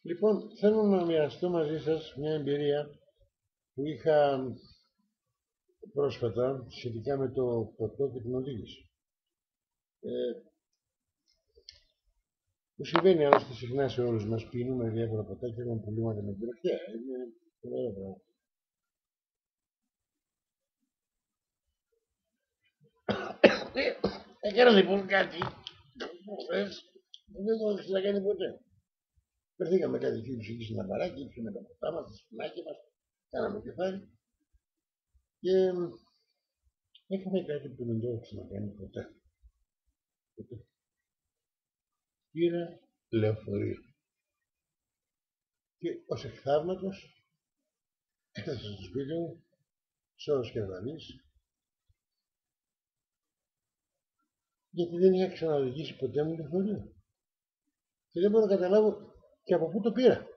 Λοιπόν, θέλω να μοιραστώ μαζί σας μια εμπειρία που είχα πρόσφατα σχετικά με το ποτό και την οδήγηση. Που συμβαίνει άλλωστε συχνά σε όλους μας, πίνουμε διάφορα ποτά και έχουμε προβλήματα με την τροχιά. Είναι ωραίο πράγμα. Έκανα λοιπόν κάτι χθες που δεν το είχα κάνει ποτέ. Βρεθήκαμε κάτι φίλους εκεί στην αμπαράκι, πιούμε τα ποτά μας, τα σπινάκια μας, κάναμε κεφάλι και έκαμε κάτι που δεν το έχω ξανακάνει ποτέ. Πήρα λεωφορείο και ως εκ θαύματος έφτασα στο σπίτι μου, σώος και δανείς, γιατί δεν είχα ξαναοδηγήσει ποτέ μου λεωφορείο. Και δεν μπορώ να καταλάβω και από πού το πήρα.